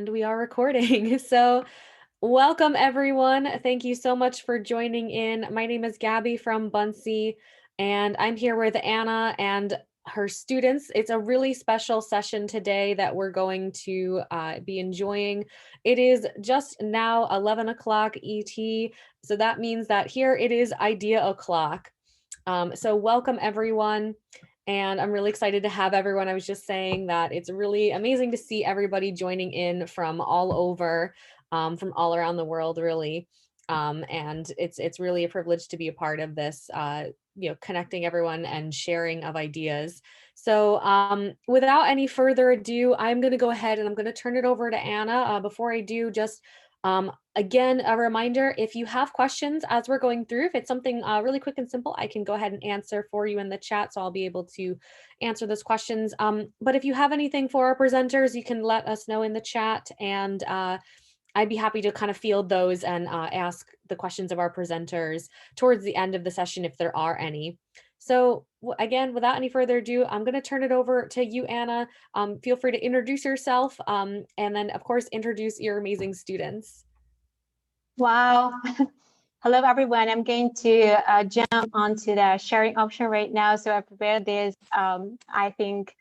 And we are recording. So, welcome everyone. Thank you so much for joining in. My name is Gabby from Buncee, and I'm here with Anna and her students. It's a really special session today that we're going to be enjoying. It is just now 11 o'clock ET, so that means that here it is idea o'clock. So welcome everyone. And I'm really excited to have everyone. I was just saying that it's really amazing to see everybody joining in from all over, from all around the world, really. And it's really a privilege to be a part of this, connecting everyone and sharing of ideas. So without any further ado, I'm going to go ahead and I'm going to turn it over to Anna. Before I do, just again, a reminder, if you have questions as we're going through, if it's something really quick and simple, I can go ahead and answer for you in the chat. So I'll be able to answer those questions. But if you have anything for our presenters, you can let us know in the chat, and I'd be happy to kind of field those and ask the questions of our presenters towards the end of the session if there are any. So again, without any further ado, I'm going to turn it over to you, Anna. Feel free to introduce yourself, and then of course, introduce your amazing students. Wow. Hello, everyone. I'm going to jump onto the sharing option right now. So I prepared this, I think,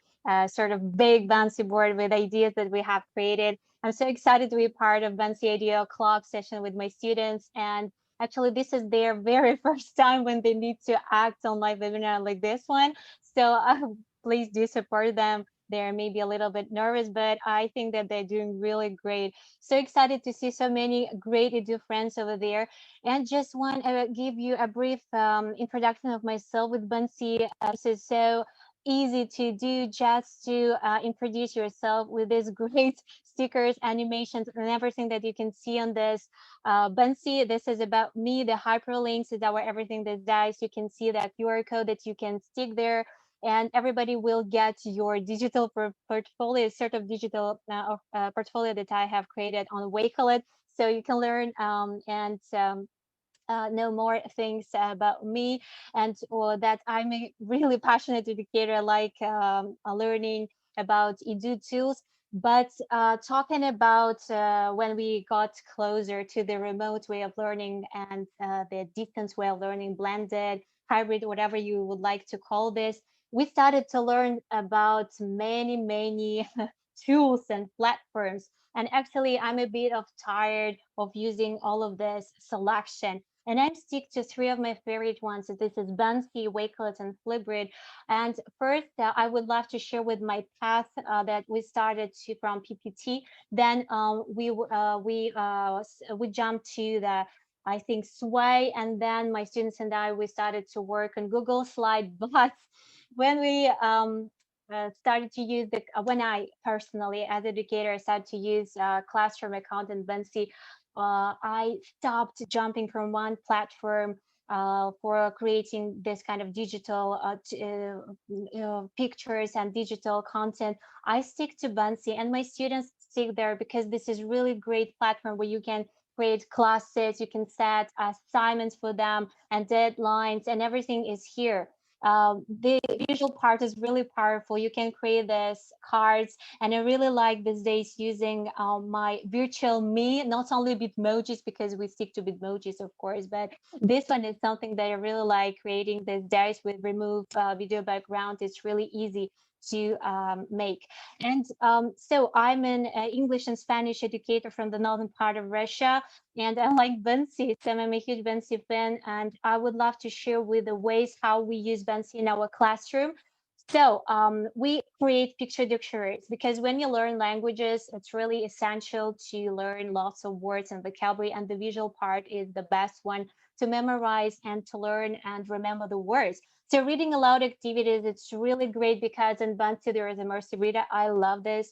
sort of big Buncee board with ideas that we have created. I'm so excited to be part of Buncee Idea Club session with my students. And actually, this is their very first time when they need to act on live webinar like this one. So please do support them. They're maybe a little bit nervous, but I think that they're doing really great. So excited to see so many great Edu friends over there. And just want to give you a brief introduction of myself with Buncee. This is so easy to do, just to introduce yourself with these great stickers, animations, and everything that you can see on this. Buncee, this is about me. The hyperlinks is our everything that dies. You can see that QR code that you can stick there, and everybody will get your digital portfolio, sort of digital portfolio that I have created on Wakelet. So you can learn and know more things about me, and that I'm a really passionate educator. I like learning about Edu tools. But talking about when we got closer to the remote way of learning and the distance way of learning, blended, hybrid, whatever you would like to call this, we started to learn about many tools and platforms. And actually, I'm a bit of tired of using all of this selection. And I stick to three of my favorite ones. So this is Buncee, Wakelet, and Flipgrid. And first, I would love to share with my path that we started from PPT. Then we jumped to the, I think, Sway, and then my students and I, we started to work on Google Slide. But when we started to use when I personally, as educator, started to use classroom account in Buncee, I stopped jumping from one platform for creating this kind of digital pictures and digital content. I stick to Buncee, and my students stick there because this is really great platform where you can create classes, you can set assignments for them and deadlines, and everything is here. The visual part is really powerful. You can create this cards, and I really like these days using my virtual me, not only Bitmojis, because we stick to Bitmojis, of course, but this one is something that I really like creating these days with remove video background. It's really easy to make. And so I'm an English and Spanish educator from the northern part of Russia, and I like Buncee. So I'm a huge Buncee fan, and I would love to share with the ways how we use Buncee in our classroom. So we create picture dictionaries because when you learn languages, it's really essential to learn lots of words and vocabulary, and the visual part is the best one to memorize and to learn and remember the words. So reading aloud activities, it's really great because in Buncee there is immersive reader. I love this.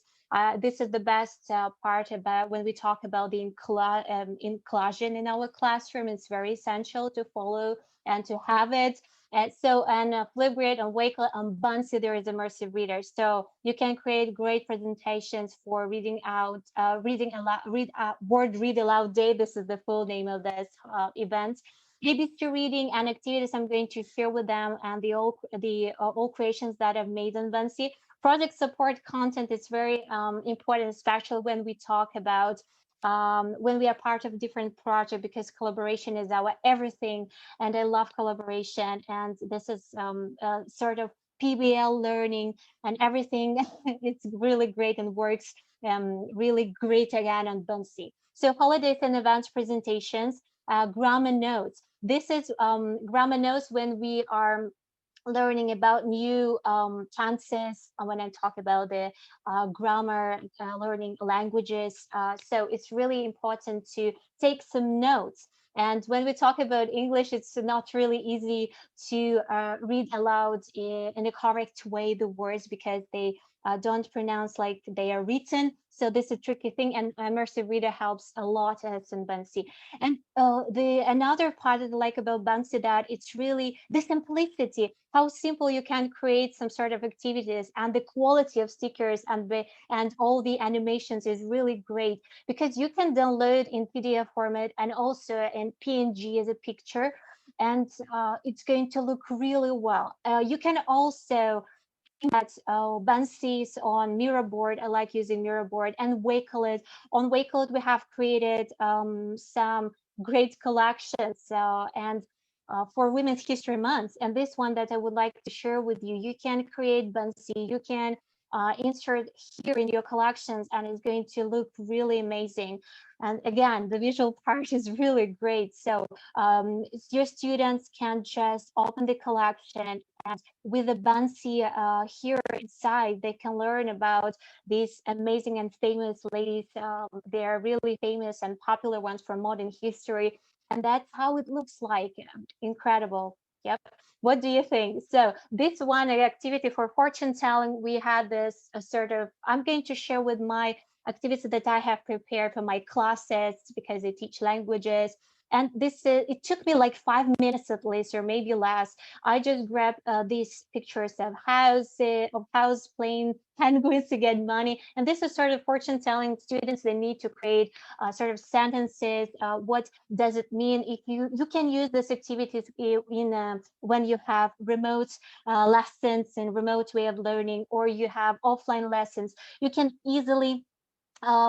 This is the best part about when we talk about the inclusion in our classroom. It's very essential to follow and to have it. And so on Flipgrid, on Wakelet, on Buncee, there is immersive reader. So you can create great presentations for reading out, reading aloud, word read aloud day. This is the full name of this event. ABC reading and activities I'm going to share with them, and the all creations that I've made on Buncee. project support content is very important, especially when we talk about when we are part of different project, because collaboration is our everything, and I love collaboration, and this is sort of PBL learning and everything. It's really great and works really great again on Buncee. So holidays and events presentations, grammar notes. This is grammar notes when we are learning about new chances, when I talk about the grammar, learning languages. So it's really important to take some notes. And when we talk about English, it's not really easy to read aloud in a correct way the words, because they don't pronounce like they are written. So this is a tricky thing, and immersive reader helps a lot as in Buncee. And the another part that I like about Buncee, that it's really the simplicity, how simple you can create some sort of activities, and the quality of stickers and all the animations is really great, because you can download in PDF format and also in PNG as a picture, and it's going to look really well. You can also that Buncees on Mirrorboard. I like using Mirrorboard and Wakelet. On Wakelet, we have created some great collections and for Women's History Month. And this one that I would like to share with you, you can create Buncee, you can insert here in your collections, and it's going to look really amazing. And again, the visual part is really great. So your students can just open the collection, and with the Buncee here inside, they can learn about these amazing and famous ladies. They are really famous and popular ones from modern history. And that's how it looks like. Incredible. Yep. What do you think? So this one activity for fortune telling, we had this sort of, I'm going to share with my activity that I have prepared for my classes, because I teach languages. And this it took me like 5 minutes at least, or maybe less. I just grabbed these pictures of house playing penguins to get money, and this is sort of fortune telling. Students, they need to create sort of sentences. What does it mean? If you can use this activities in when you have remote lessons and remote way of learning, or you have offline lessons, you can easily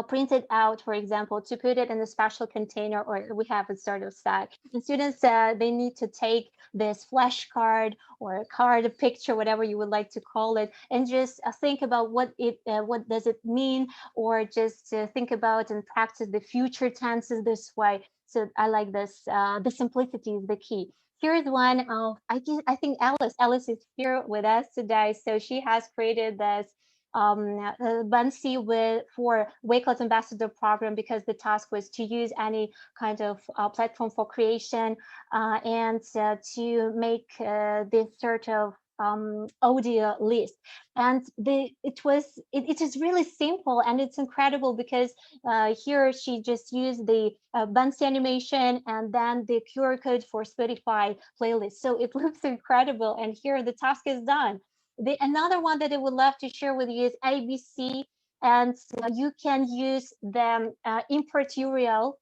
print it out, for example, to put it in a special container, or we have a sort of stack. And students, they need to take this flashcard or a card, a picture, whatever you would like to call it, and just think about what does it mean, or just think about and practice the future tenses this way. So I like this. The simplicity is the key. Here's one of, I think Alice is here with us today. So she has created this Buncee for Wakelet Ambassador Program, because the task was to use any kind of platform for creation and to make this sort of audio list. And it is really simple, and it's incredible, because here she just used the Buncee animation and then the QR code for Spotify playlist. So it looks incredible, and here the task is done. Another one that I would love to share with you is ABC, and you can use the import URL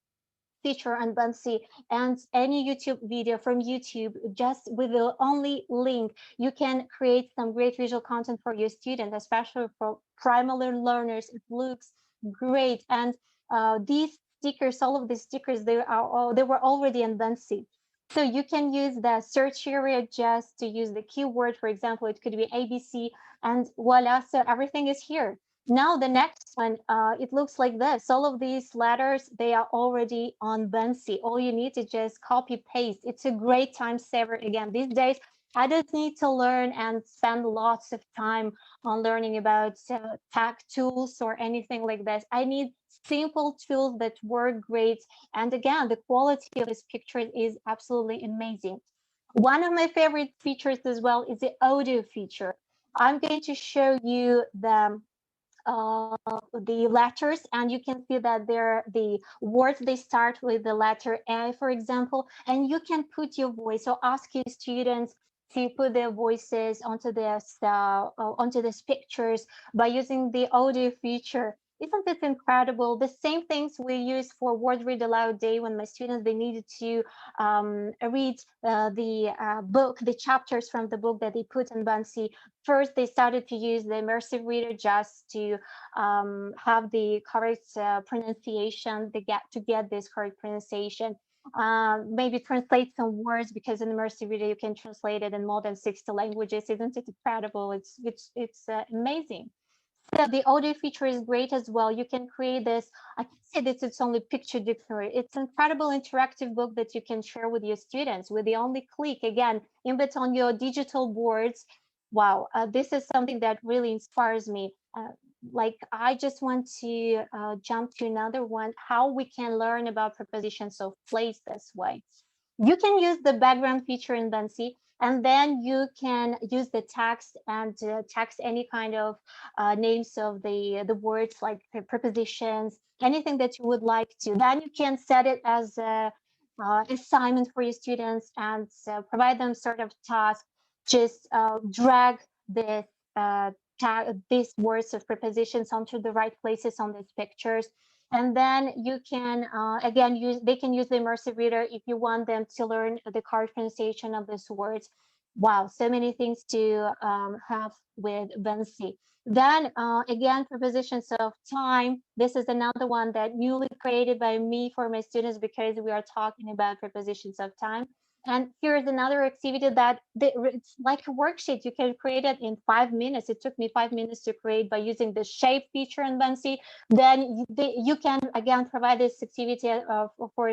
feature on Buncee, and any YouTube video from YouTube, just with the only link, you can create some great visual content for your student, especially for primary learners. It looks great. And these stickers, all of these stickers, they were already in Buncee. So you can use the search area just to use the keyword. For example, it could be ABC, and voila, so everything is here. Now the next one, it looks like this. All of these letters, they are already on Buncee. All you need to just copy paste. It's a great time saver. Again, these days, I don't need to learn and spend lots of time on learning about tech tools or anything like this. I need simple tools that work great. And again, the quality of this picture is absolutely amazing. One of my favorite features as well is the audio feature. I'm going to show you the letters, and you can see that the words, they start with the letter A, for example, and you can put your voice, or ask your students to put their voices onto this onto these pictures by using the audio feature. Isn't this incredible? The same things we use for Word Read Aloud Day when my students, they needed to read the book, the chapters from the book that they put in Buncee. First, they started to use the immersive reader just to have the correct pronunciation, to get this correct pronunciation. Maybe translate some words, because in immersive reader you can translate it in more than 60 languages. Isn't it incredible? It's amazing. So the audio feature is great as well. You can create this. I can say this, it's only picture dictionary. It's an incredible interactive book that you can share with your students with the only click. Again, embed on your digital boards. Wow, this is something that really inspires me. Like, I just want to jump to another one, how we can learn about prepositions of place this way. You can use the background feature in Buncee, and then you can use the text and text any kind of names of the words, like the prepositions, anything that you would like to. Then you can set it as a assignment for your students, and provide them sort of task. Just drag this these words of prepositions onto the right places on these pictures. And then you can again they can use the immersive reader if you want them to learn the correct pronunciation of these words. Wow, so many things to have with Buncee. Then again, prepositions of time. This is another one that newly created by me for my students, because we are talking about prepositions of time. And here's another activity that it's like a worksheet. You can create it in 5 minutes. It took me 5 minutes to create by using the shape feature in Buncee. Then you can again provide this activity for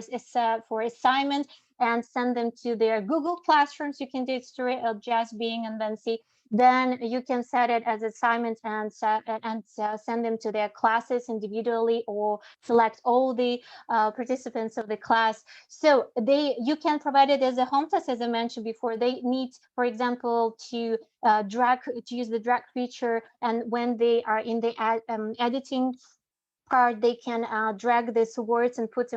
assignment, and send them to their Google Classrooms. You can do it straight just being in Buncee. Then you can set it as assignment, and send them to their classes individually, or select all the participants of the class. So you can provide it as a home task, as I mentioned before. They need, for example, to use the drag feature, and when they are in the editing part, they can drag these words and stick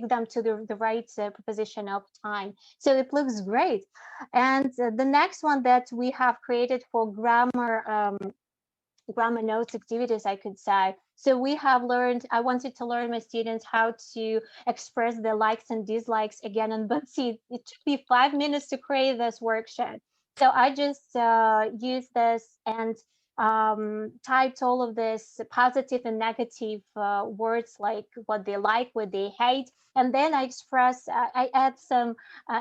them to the right preposition of time. So it looks great. And the next one that we have created for grammar notes activities, I could say. So I wanted to learn my students how to express their likes and dislikes again in Buncee. It took me 5 minutes to create this worksheet. So I just used this and typed all of this positive and negative words, like what they like, what they hate. And then I add some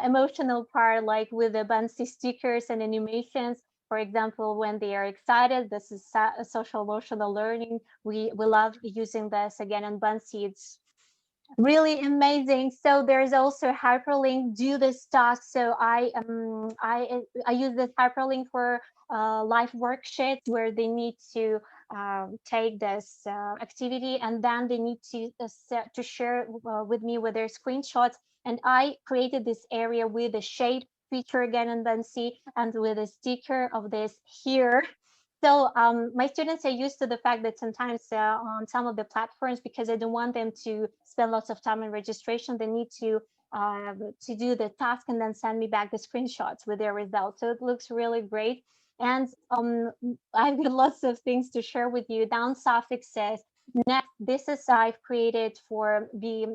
emotional part, like with the Buncee stickers and animations. For example, when they are excited, this is social emotional learning. We love using this again in Buncee. It's really amazing. So there's also hyperlink, do this task. So I use this hyperlink for live worksheets, where they need to take this activity, and then they need to share with me with their screenshots. And I created this area with a shade feature again in Buncee, and with a sticker of this here. So my students are used to the fact that sometimes on some of the platforms, because I don't want them to spend lots of time in registration, they need to do the task and then send me back the screenshots with their results. So it looks really great. And I've got lots of things to share with you. Down suffixes. Next, this is I've created for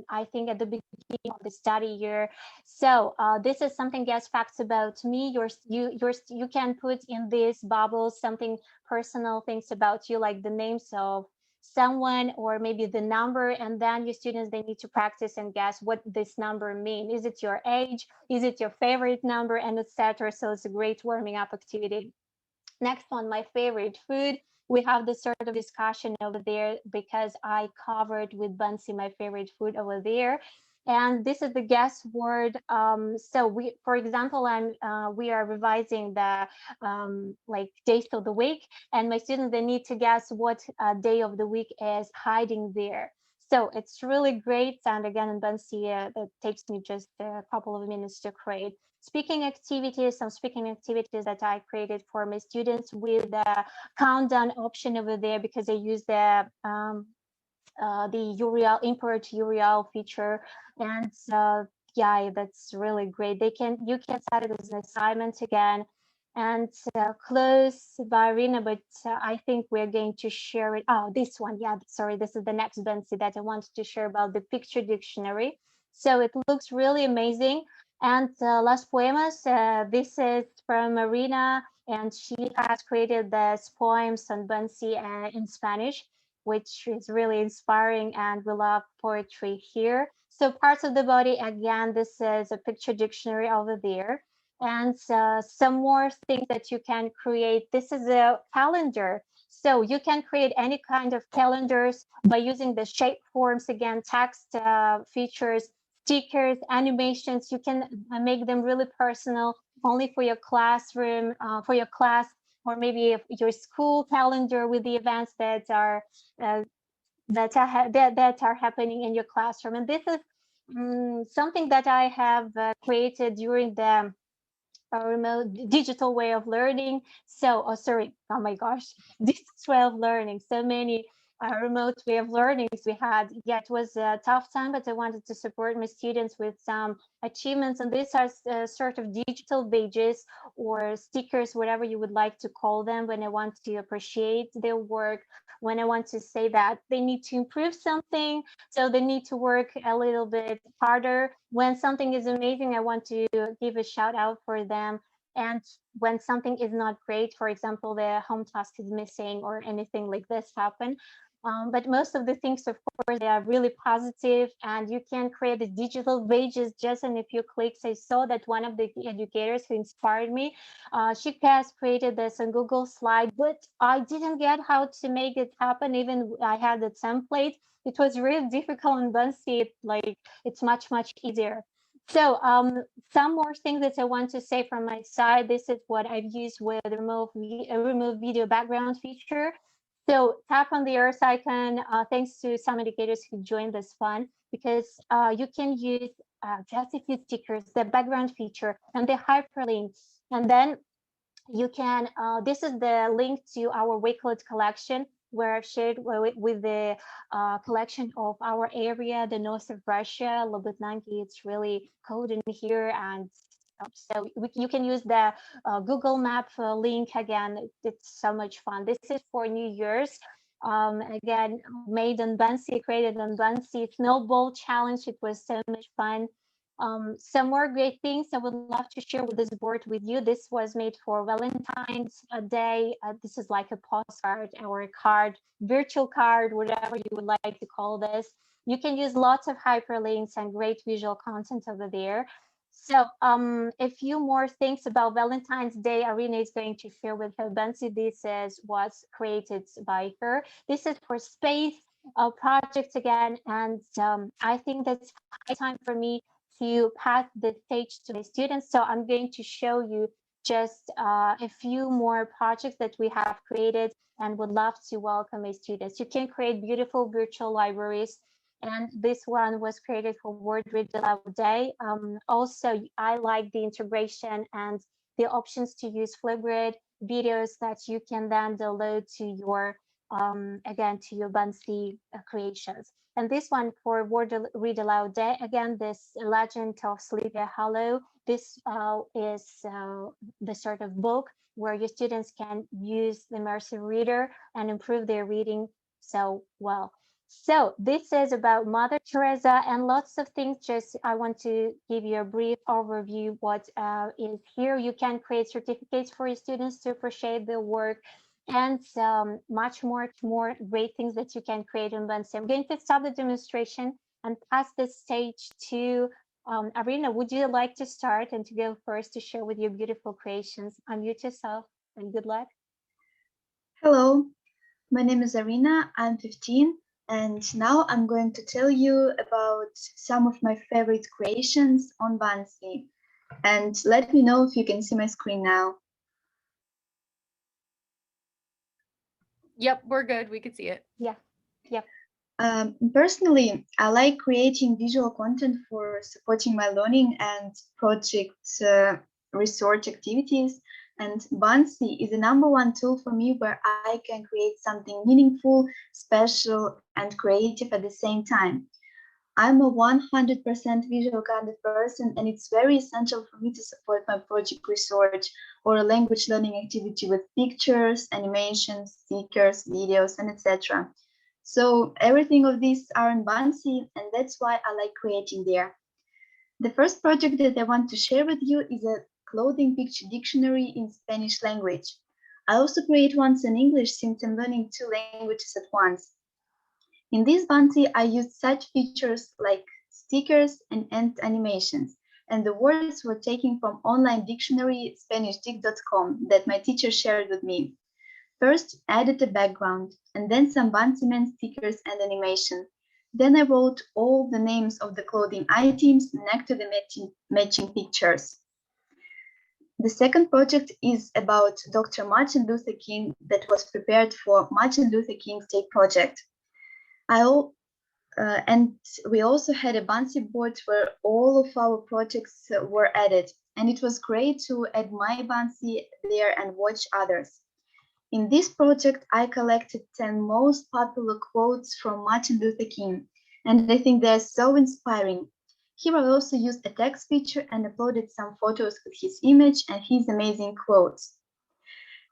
I think at the beginning of the study year. So this is something, guess facts about me. You can put in these bubbles something personal, things about you, like the names of someone, or maybe the number, and then your students, they need to practice and guess what this number mean. Is it your age? Is it your favorite number? And etc. So it's a great warming up activity. Next one, my favorite food. We have this sort of discussion over there, because I covered with Buncee my favorite food over there. And this is the guess word. So for example, we are revising the like days of the week, and my students, they need to guess what day of the week is hiding there. So it's really great. And again, in Buncee, that takes me just a couple of minutes to create. Some speaking activities that I created for my students, with the countdown option over there, because I use the URL, import URL feature. And yeah, that's really great. You can set it as an assignment again. and close by Rina, but I think we're going to share it. Oh, this one. Yeah, sorry. This is the next Buncee that I wanted to share about the picture dictionary. So it looks really amazing. And Las Poemas, this is from Marina, and she has created this poems on Buncee in Spanish, which is really inspiring, and we love poetry here. So parts of the body, again, this is a picture dictionary over there, and some more things that you can create. This is a calendar. So you can create any kind of calendars by using the shape forms, again, text features, stickers, animations. You can make them really personal, only for your classroom, for your class, or maybe your school calendar with the events uh, that are happening in your classroom. And this is something that I have created during the remote digital way of learning. So, oh, sorry, oh my gosh, digital way of learning. So many remote way of learnings we had. Yeah, it was a tough time, but I wanted to support my students with some achievements. And these are sort of digital badges or stickers, whatever you would like to call them, when I want to appreciate their work, when I want to say that they need to improve something, so they need to work a little bit harder. When something is amazing, I want to give a shout out for them. And when something is not great, for example, the home task is missing or anything like this happen. But most of the things, of course, they are really positive, and you can create the digital pages just in a few clicks. I saw that one of the educators who inspired me, she has created this on Google Slide, but I didn't get how to make it happen. Even I had the template, it was really difficult in Buncee. Like, it's much easier. So some more things that I want to say from my side. This is what I've used with remove video background feature. So tap on the earth icon. Thanks to some educators who joined this fun, because you can use just a few stickers, the background feature, and the hyperlinks, and then you can, this is the link to our Wakelet collection, where I've shared with the collection of our area, the north of Russia, Lobotnanki. It's really cold in here. And so you can use the Google Map link again. It's so much fun. This is for New Year's. Again, made on Buncee, created on Buncee. Snowball challenge. It was so much fun. Some more great things I would love to share with this board with you. This was made for Valentine's Day. This is like a postcard or a card, virtual card, whatever you would like to call this. You can use lots of hyperlinks and great visual content over there. So a few more things about Valentine's Day. Arena is going to share with her. Buncee, this is what's created by her. This is for space projects again. And I think that's high time for me to pass the stage to my students. So I'm going to show you just a few more projects that we have created, and would love to welcome my students. You can create beautiful virtual libraries, and this one was created for World Read Aloud Day. Also, I like the integration and the options to use Flipgrid videos that you can then download to your, again, to your Buncee creations. And this one for Word Read Aloud Day, again, this Legend of Sleepy Hollow. This is the sort of book where your students can use the immersive reader and improve their reading so well. So this is about Mother Teresa and lots of things. Just I want to give you a brief overview what is here. You can create certificates for your students to appreciate their work, and much more great things that you can create in Buncee. I'm going to stop the demonstration and pass the stage to Arina. Would you like to start and to go first to share with your beautiful creations? Unmute yourself and good luck. Hello, my name is Arina, I'm 15, and now I'm going to tell you about some of my favorite creations on Buncee. And let me know if you can see my screen now. Yep, we're good. We could see it. Yeah. Yep. Personally, I like creating visual content for supporting my learning and project research activities. And Buncee is the #1 tool for me where I can create something meaningful, special, and creative at the same time. I'm a 100% visual kind of person, and it's very essential for me to support my project research or a language learning activity with pictures, animations, stickers, videos, and etc. So everything of these are in Buncee, and that's why I like creating there. The first project that I want to share with you is a clothing picture dictionary in Spanish language. I also create ones in English since I'm learning two languages at once. In this Buncee, I used such features like stickers and animations, and the words were taken from online dictionary SpanishDic.com that my teacher shared with me. First, I added a background, and then some Buncee Man stickers and animation. Then I wrote all the names of the clothing items next to the matching pictures. The second project is about Dr. Martin Luther King that was prepared for Martin Luther King's Day project. And we also had a Buncee board where all of our projects were added, and it was great to add my Buncee there and watch others. In this project, I collected 10 most popular quotes from Martin Luther King, and I think they're so inspiring. Here I also used a text feature and uploaded some photos with his image and his amazing quotes.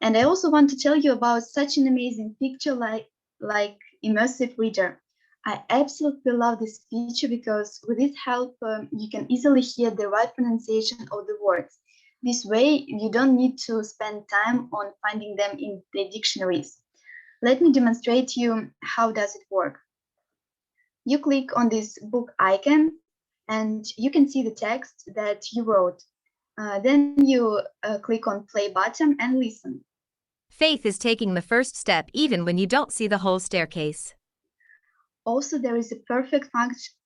And I also want to tell you about such an amazing picture like Immersive Reader. I absolutely love this feature because with its help, you can easily hear the right pronunciation of the words. This way, you don't need to spend time on finding them in the dictionaries. Let me demonstrate you how does it work. You click on this book icon and you can see the text that you wrote. Then you click on play button and listen. Faith is taking the first step even when you don't see the whole staircase. Also, there is a perfect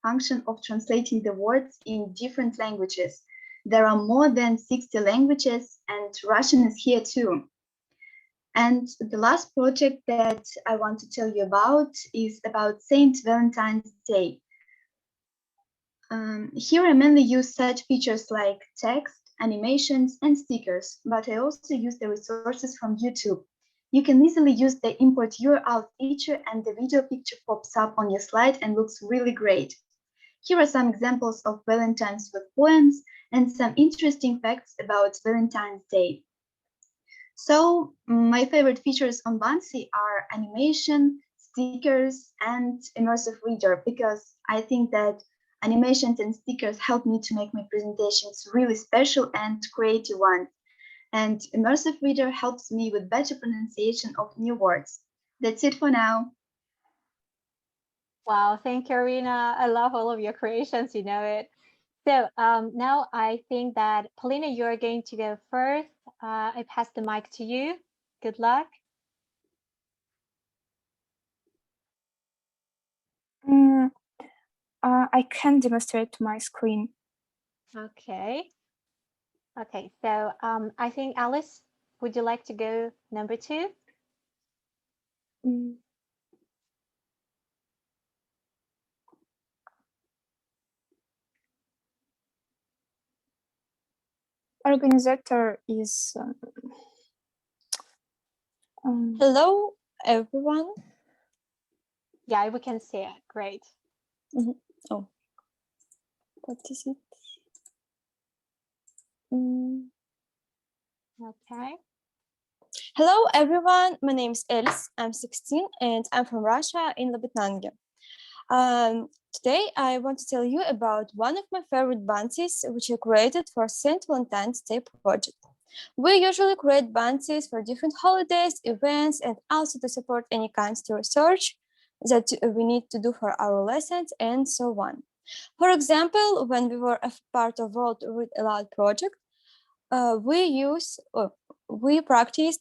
function of translating the words in different languages. There are more than 60 languages, and Russian is here too. And the last project that I want to tell you about is about Saint Valentine's Day. Here I mainly use such features like text, animations, and stickers, but I also use the resources from YouTube. You can easily use the import URL feature and the video picture pops up on your slide and looks really great. Here are some examples of Valentine's with poems and some interesting facts about Valentine's Day. So my favorite features on Buncee are animation, stickers, and immersive reader because I think that animations and stickers help me to make my presentations really special and creative ones. And immersive reader helps me with better pronunciation of new words. That's it for now. Wow, thank you, Arina. I love all of your creations, you know it. So now I think that Polina, you're going to go first. I pass the mic to you. Good luck. I can demonstrate my screen. Okay. Okay, so I think Alice, would you like to go number 2? Mm. Organizer is Hello, everyone. Yeah, we can see it. Great. Oh, what is it? Okay. Hello, everyone. My name is Els. I'm 16 and I'm from Russia in Lobetnange. Today, I want to tell you about one of my favorite Buncees, which I created for St. Valentine's Day project. We usually create Buncees for different holidays, events, and also to support any kinds of research that we need to do for our lessons and so on. For example, when we were a part of World Read Aloud project, we practice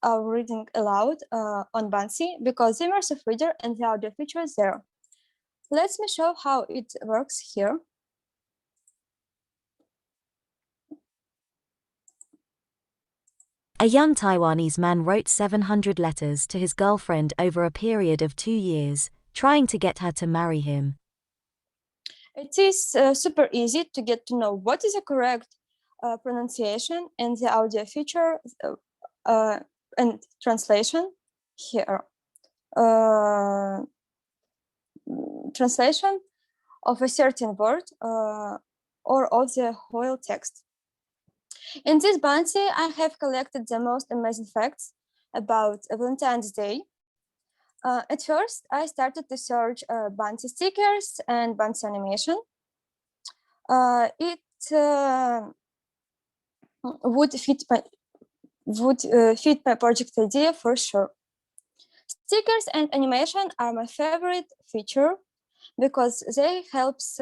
our reading aloud on Buncee because the immersive reader and the audio feature is there. Let me show how it works here. A young Taiwanese man wrote 700 letters to his girlfriend over a period of 2 years, trying to get her to marry him. It is super easy to get to know what is the correct pronunciation and the audio feature and translation here. translation of a certain word or of the whole text. In this Buncee, I have collected the most amazing facts about Valentine's Day. At first, I started to search Buncee stickers and Buncee animation. It would fit my project idea for sure. Stickers and animation are my favorite feature because they helps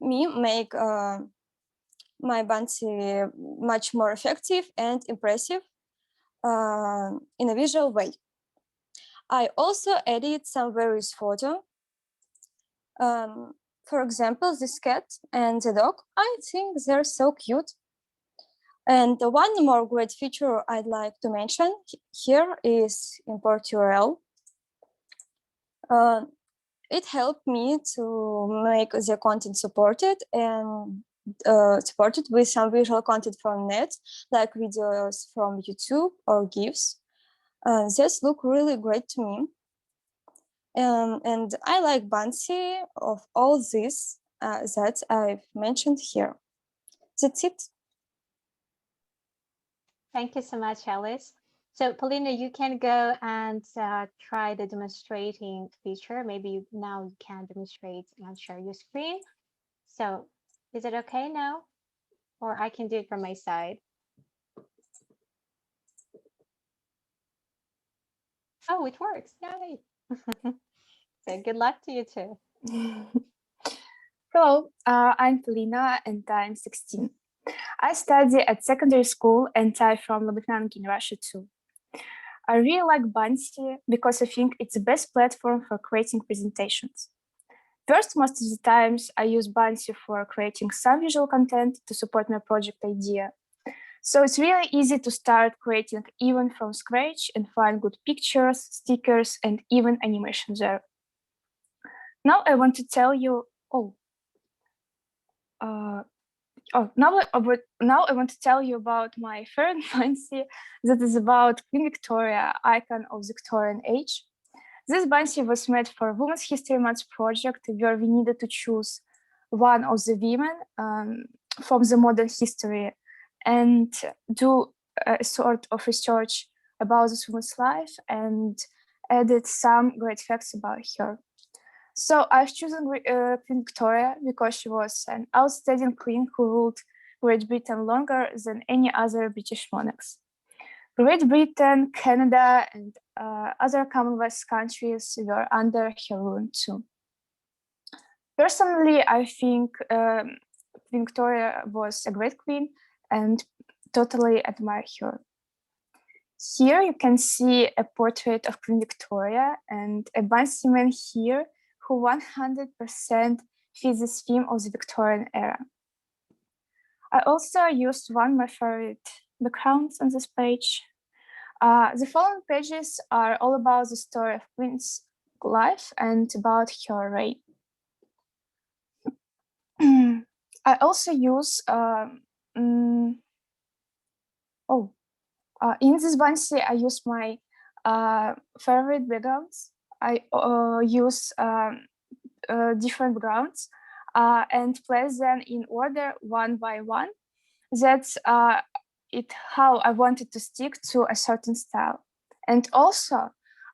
me make my Buncee much more effective and impressive in a visual way. I also added some various photos. For example, this cat and the dog, I think they're so cute. And one more great feature I'd like to mention here is import URL. It helped me to make the content supported and supported with some visual content from net, like videos from YouTube or GIFs. This look really great to me. And I like Buncee of all this that I've mentioned here. That's it. Thank you so much, Alice. So Paulina, you can go and try the demonstrating feature. Maybe now you can demonstrate and share your screen. So is it okay now? Or I can do it from my side. Oh, it works. Yay. So good luck to you too. Hello, I'm Polina and I'm 16. I study at secondary school and I'm from Lubitnangi in Russia too. I really like Buncee because I think it's the best platform for creating presentations. First, most of the times I use Buncee for creating some visual content to support my project idea. So it's really easy to start creating even from scratch and find good pictures, stickers, and even animation there. Now I want to tell you, now I want to tell you about my favorite Buncee that is about Queen Victoria, icon of the Victorian age. This Buncee was made for Women's History Month project, where we needed to choose one of the women from the modern history and do a sort of research about this woman's life and added some great facts about her. So I've chosen Queen Victoria because she was an outstanding queen who ruled Great Britain longer than any other British monarchs. Great Britain, Canada, and other Commonwealth countries were under her rule too. Personally, I think Queen Victoria was a great queen and totally admire her. Here you can see a portrait of Queen Victoria and a Buncee man here who 100% fits this theme of the Victorian era. I also used one of my favorite backgrounds on this page. The following pages are all about the story of Queen's life and about her reign. I also use in this Buncee I use my favorite backgrounds. I use different backgrounds and place them in order one by one. That's how I wanted to stick to a certain style. And also,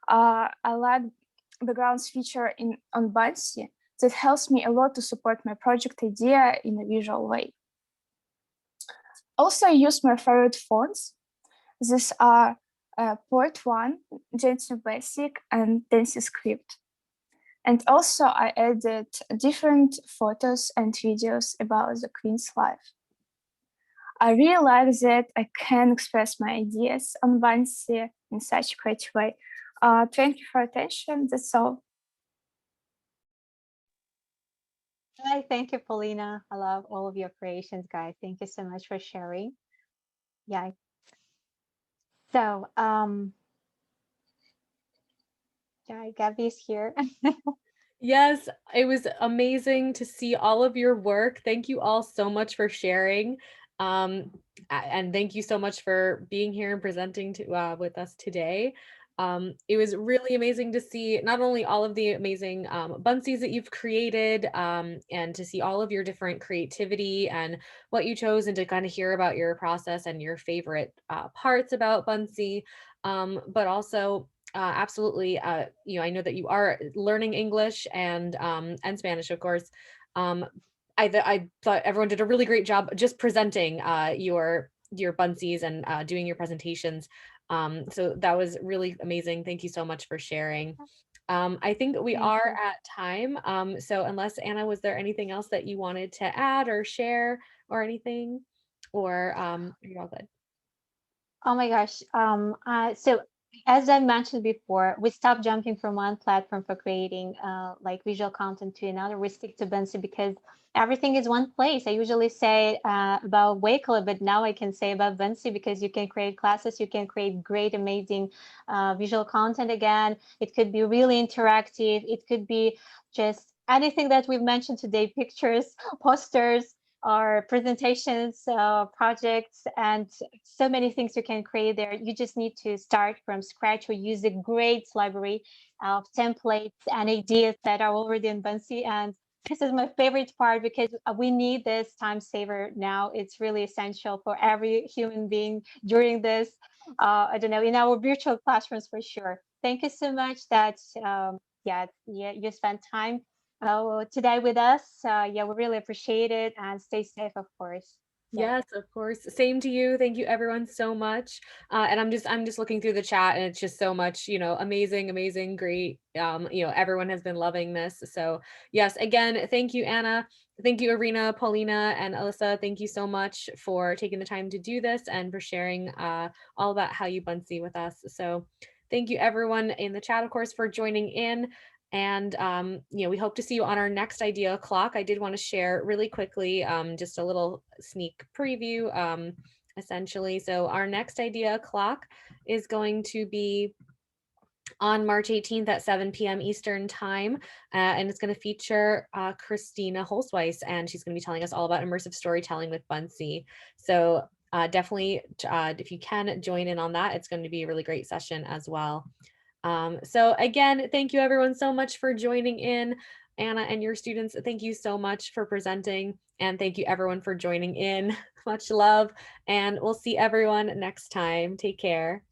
I like backgrounds feature on Buncee that helps me a lot to support my project idea in a visual way. Also, I use my favorite fonts. These are Point 1, Gently Basic, and Dancing Script. And also, I added different photos and videos about the Queen's life. I really like that I can express my ideas on Buncee in such a creative way. Thank you for attention. That's all. Hi, thank you, Paulina. I love all of your creations, guys. Thank you so much for sharing. Yeah. So, yeah, Gabby's here. Yes, it was amazing to see all of your work. Thank you all so much for sharing. And thank you so much for being here and presenting with us today. It was really amazing to see not only all of the amazing bunsies that you've created, and to see all of your different creativity and what you chose, and to kind of hear about your process and your favorite parts about Buncee, but also absolutely, I know that you are learning English and Spanish, of course. Um, I thought everyone did a really great job just presenting your bunsies and doing your presentations. So that was really amazing. Thank you so much for sharing. I think we Thank are you. at time. So unless Anna, was there anything else that you wanted to add or share or anything? Or you're all good. Oh my gosh. So as I mentioned before, we stopped jumping from one platform for creating like visual content to another. We stick to Buncee because everything is one place. I usually say about Wakelet, but now I can say about Buncee because you can create classes, you can create great, amazing visual content again. It could be really interactive. It could be just anything that we've mentioned today, pictures, posters, or presentations, projects, and so many things you can create there. You just need to start from scratch or use a great library of templates and ideas that are already in Buncee. And this is my favorite part because we need this time saver now. It's really essential for every human being during this, I don't know, in our virtual classrooms for sure. Thank you so much that, you spent time today with us. Yeah, we really appreciate it, and stay safe, of course. Yeah. Yes, of course. Same to you. Thank you everyone so much. And I'm just looking through the chat, and it's just so much, amazing, amazing, great. Everyone has been loving this. So yes, again, thank you, Anna. Thank you, Irina, Paulina, and Alyssa. Thank you so much for taking the time to do this and for sharing all about how you Buncee with us. So thank you everyone in the chat, of course, for joining in. And we hope to see you on our next idea clock. I did want to share really quickly, just a little sneak preview, essentially. So our next idea clock is going to be on March 18th at 7 p.m. Eastern time. And it's going to feature Christina Holzweiss, and she's going to be telling us all about immersive storytelling with Buncee. So definitely, if you can join in on that, it's going to be a really great session as well. So again, thank you everyone so much for joining in. Anna and your students, thank you so much for presenting, and thank you everyone for joining in. Much love, and we'll see everyone next time. Take care.